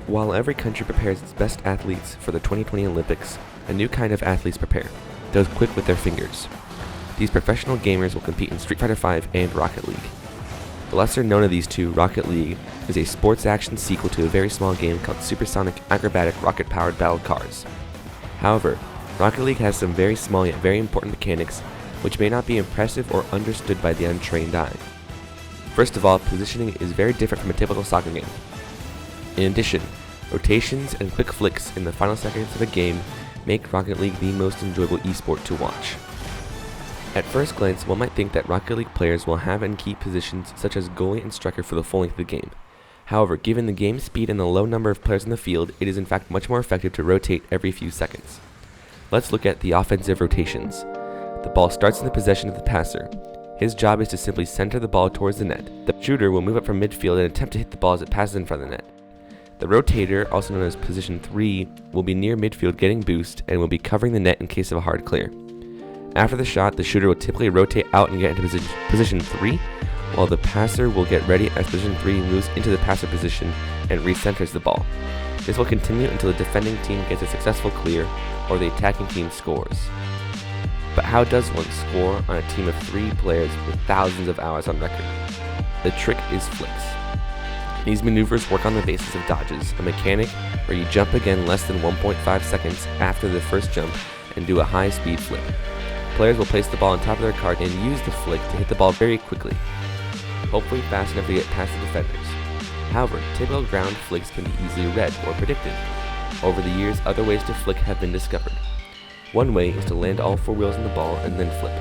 While every country prepares its best athletes for the 2020 Olympics, a new kind of athletes prepare, those quick with their fingers. These professional gamers will compete in Street Fighter V and Rocket League. The lesser known of these two, Rocket League, is a sports action sequel to a very small game called Supersonic Acrobatic Rocket-Powered Battle Cars. However, Rocket League has some very small yet very important mechanics which may not be impressive or understood by the untrained eye. First of all, positioning is very different from a typical soccer game. In addition, rotations and quick flicks in the final seconds of a game make Rocket League the most enjoyable esport to watch. At first glance, one might think that Rocket League players will have and keep positions such as goalie and striker for the full length of the game. However, given the game speed and the low number of players in the field, it is in fact much more effective to rotate every few seconds. Let's look at the offensive rotations. The ball starts in the possession of the passer. His job is to simply center the ball towards the net. The shooter will move up from midfield and attempt to hit the ball as it passes in front of the net. The rotator, also known as position 3, will be near midfield getting boost and will be covering the net in case of a hard clear. After the shot, the shooter will typically rotate out and get into position 3, while the passer will get ready as position 3 moves into the passer position and recenters the ball. This will continue until the defending team gets a successful clear or the attacking team scores. But how does one score on a team of 3 players with thousands of hours on record? The trick is flicks. These maneuvers work on the basis of dodges, a mechanic where you jump again less than 1.5 seconds after the first jump and do a high-speed flip. Players will place the ball on top of their cart and use the flick to hit the ball very quickly, hopefully fast enough to get past the defenders. However, typical ground flicks can be easily read or predicted. Over the years, other ways to flick have been discovered. One way is to land all 4 wheels on the ball and then flip.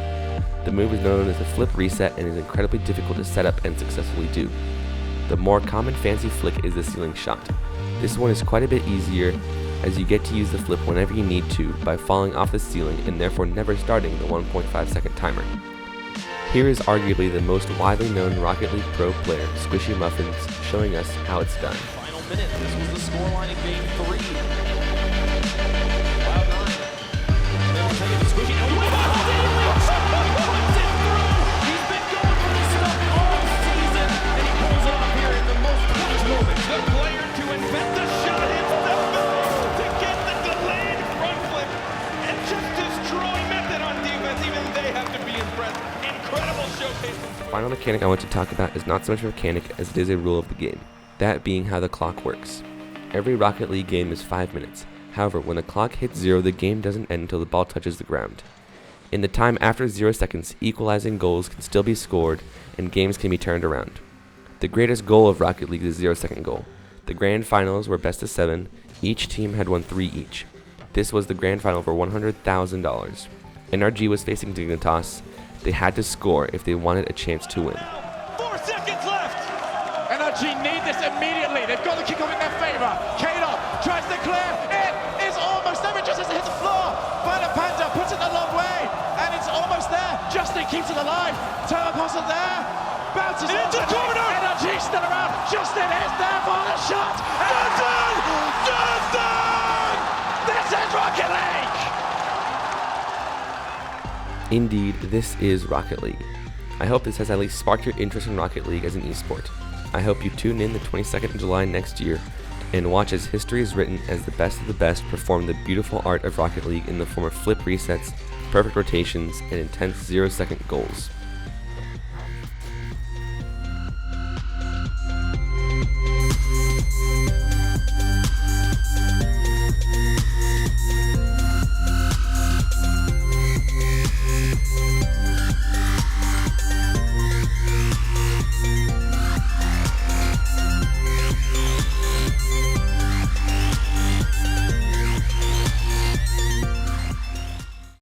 The move is known as a flip reset and is incredibly difficult to set up and successfully do. The more common fancy flick is the ceiling shot. This one is quite a bit easier as you get to use the flip whenever you need to by falling off the ceiling and therefore never starting the 1.5 second timer. Here is arguably the most widely known Rocket League pro player, Squishy Muffins, showing us how it's done. Final minute, this was the scoreline in game 3. Cloud9. They will take it to Squishy. And puts it through! He's been going for this stuff all season, and he pulls it off here in the most clutch moment. The player to invent the shot himself to get the delayed front flip and just destroy Method on defense. Even they have to be impressed. Incredible showcase. The final mechanic I want to talk about is not so much a mechanic as it is a rule of the game, that being how the clock works. Every Rocket League game is 5 minutes. However, when the clock hits 0, the game doesn't end until the ball touches the ground. In the time after 0 seconds, equalizing goals can still be scored and games can be turned around. The greatest goal of Rocket League is the 0-second goal. The grand finals were best of 7. Each team had won 3 each. This was the grand final for $100,000. NRG was facing Dignitas. They had to score if they wanted a chance to win. 4 seconds left! NRG need this immediately. They've got the kick off in their favor. Kano tries to clear. It is almost there. It just has to hit the floor. Violet Panda puts it a long way, and it's almost there. Justin keeps it alive. Telepostle there. Bounces into the corner. NRG still around. Justin is there for the shot. Justin! Justin! This is Rocket League. Indeed, this is Rocket League. I hope this has at least sparked your interest in Rocket League as an esport. I hope you tune in the 22nd of July next year and watch as history is written as the best of the best perform the beautiful art of Rocket League in the form of flip resets, perfect rotations, and intense 0-second goals.